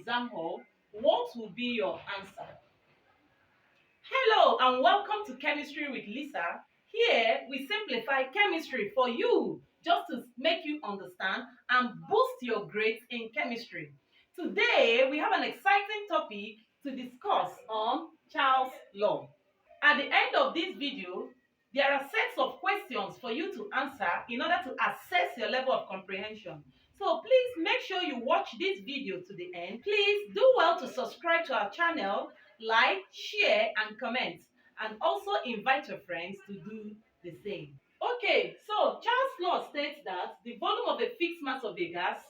exam hall, what will be your answer? Hello and welcome to Chemistry with Lisa. Here we simplify chemistry for you just to make you understand and boost your grades in chemistry. Today we have an exciting topic to discuss on Charles' law. At the end of this video, there are sets of questions for you to answer in order to assess your level of comprehension. So please make sure you watch this video to the end. Please do well to subscribe to our channel, like, share and comment, and also invite your friends to do the same. Okay, so Charles' law states that the volume of a fixed mass of a gas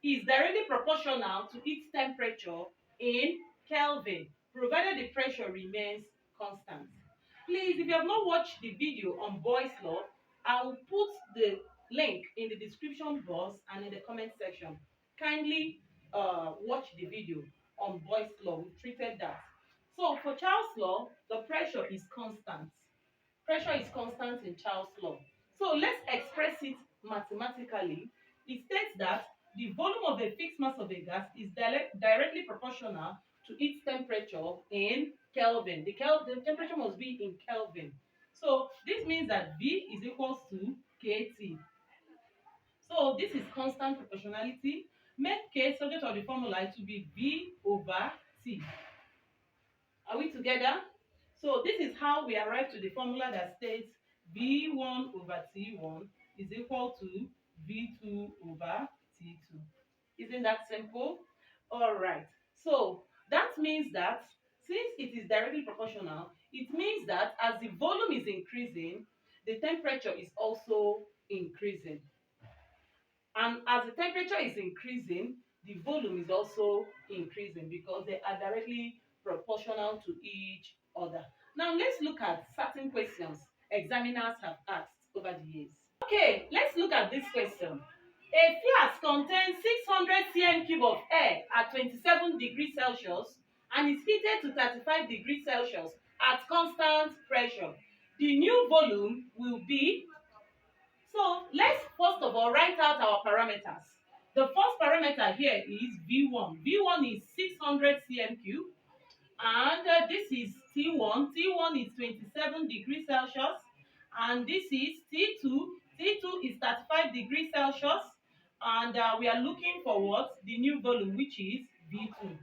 is directly proportional to its temperature in Kelvin, provided the pressure remains constant. Please, if you have not watched the video on Boyle's law, I will put the link in the description box and in the comment section. Kindly watch the video on Boyle's law. We treated that. So for Charles' law, the pressure is constant. Pressure is constant in Charles' law. So let's express it mathematically. It states that the volume of a fixed mass of a gas is directly proportional to its temperature in Kelvin. The temperature must be in Kelvin. So this means that V is equals to kT. So this is constant proportionality. Make K subject of the formula to be V over T. Are we together? So this is how we arrive to the formula that states V1 over T1 is equal to V2 over T2. Isn't that simple? All right. So that means that since it is directly proportional, it means that as the volume is increasing, the temperature is also increasing. And as the temperature is increasing, the volume is also increasing because they are directly proportional to each other. Now let's look at certain questions examiners have asked over the years. Okay, let's look at this question. A flask contains 600 cm cube of air at 27 degrees Celsius and is heated to 35 degrees Celsius at constant pressure. The new volume will be. So let's first of all write out our parameters. The first parameter here is V1. V1 is 600 cm cube and this is T1. T1 is 27 degrees Celsius and this is T2. T2 is 35 degrees Celsius and we are looking for what? The new volume, which is V2.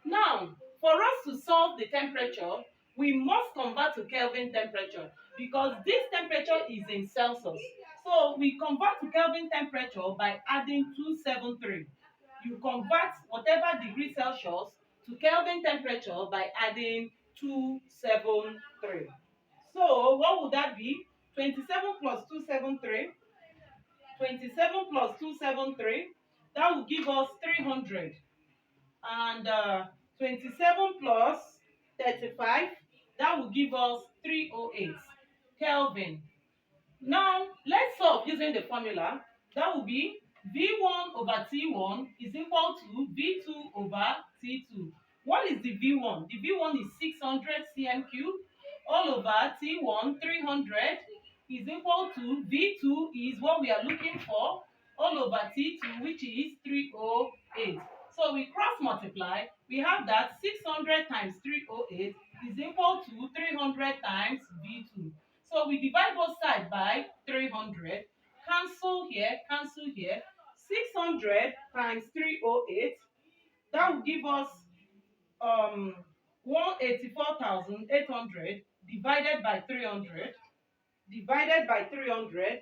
Now, for us to solve the temperature, we must convert to Kelvin temperature because this temperature is in Celsius. So we convert to Kelvin temperature by adding 273. You convert whatever degree Celsius to Kelvin temperature by adding 273. So what would that be? 27 plus 273. 27 plus 273. That will give us 300. And 27 plus 35. That will give us 308 Kelvin. Now, let's solve using the formula. That will be V1 over T1 is equal to V2 over T2. What is the V1? The V1 is 600 cm cube all over T1 300 is equal to V2 is what we are looking for all over T2, which is 308. So we cross multiply. We have that 600 times 308 is equal to 300 times V2. So we divide both sides by 300. Cancel here, cancel here. 600 times 308. That will give us 184,800 divided by 300. Divided by 300.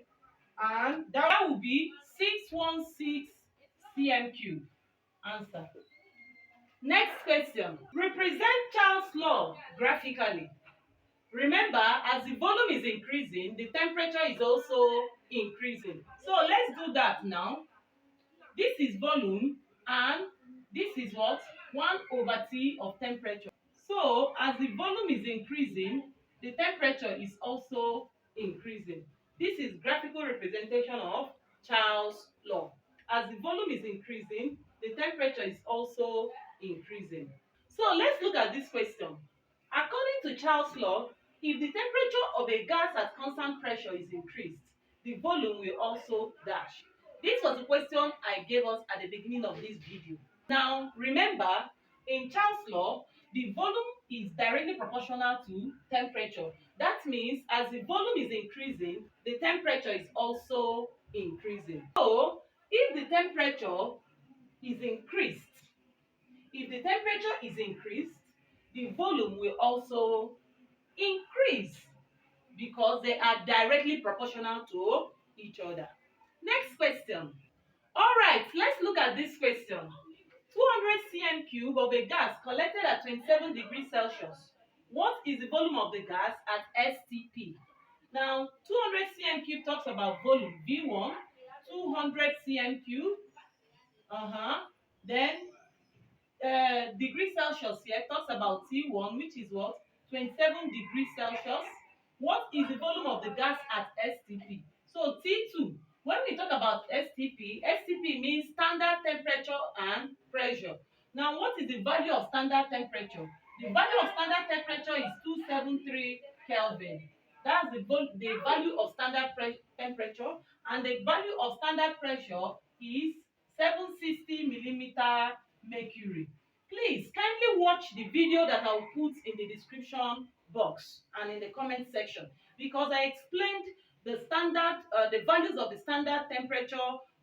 And that will be 616 cm cube. Answer. Next question. Represent Charles' law graphically. Remember, as the volume is increasing, the temperature is also increasing. So let's do that now. This is volume and this is what? 1 over T of temperature. So as the volume is increasing, the temperature is also increasing. This is graphical representation of Charles' law. As the volume is increasing, the temperature is also increasing. So let's look at this question. According to Charles' law, if the temperature of a gas at constant pressure is increased, the volume will also dash. This was the question I gave us at the beginning of this video. Now, remember, in Charles' law, the volume is directly proportional to temperature. That means as the volume is increasing, the temperature is also increasing. So, if the temperature is increased, the volume will also increase because they are directly proportional to each other. Next question. All right, let's look at this question. 200 cm cube of a gas collected at 27 degrees Celsius. What is the volume of the gas at STP? Now, 200 cm cube talks about volume V1, 200 cm cube, then degree Celsius here talks about T1, which is what? 27 degrees Celsius. What is the volume of the gas at STP? So T2, when we talk about STP means standard temperature and pressure. Now, what is the value of standard temperature? The value of standard temperature is 273 Kelvin. That's the value of standard temperature, and the value of standard pressure is 760 millimeter mercury. Please kindly watch the video that I will put in the description box and in the comment section, because I explained the values of the standard temperature,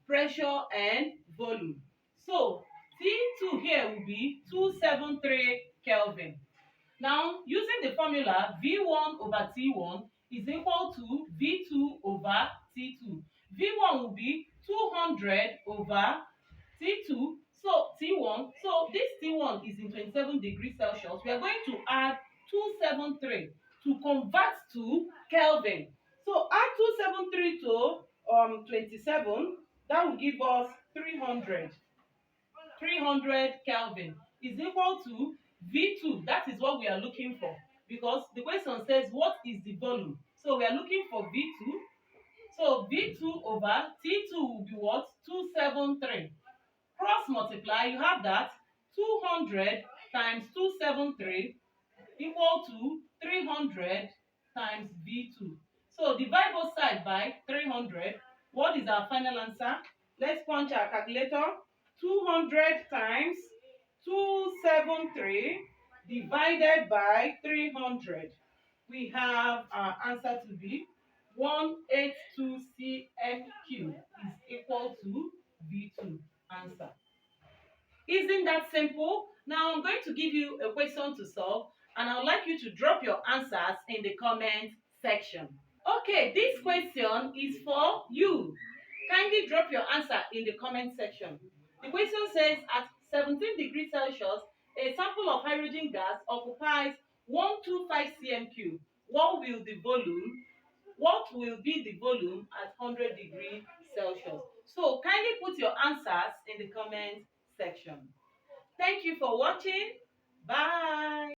pressure, and volume. So T2 here will be 273 Kelvin. Now, using the formula V1 over T1 is equal to V2 over T2. V1 will be 200 over T2, so T1. So this T1 is in 27 degrees Celsius. We are going to add 273 to convert to Kelvin. So add 273 to 27, that will give us 300. 300 Kelvin is equal to V2. That is what we are looking for, because the question says what is the volume. So we are looking for V2. So V2 over T2 will be what? 273. Cross multiply, you have that 200 times 273 equal to 300 times V2. So divide both sides by 300. What is our final answer? Let's punch our calculator. 200 times 273 divided by 300. We have our answer to be 182 cm cube is equal to V2 answer. Isn't that simple? Now I'm going to give you a question to solve, and I would like you to drop your answers in the comment section. Okay, this question is for you. Kindly drop your answer in the comment section. The question says at 17 degrees Celsius, a sample of hydrogen gas occupies 125 cm cube. What will be the volume at 100 degrees Celsius? So kindly put your answers in the comment section. Thank you for watching. Bye.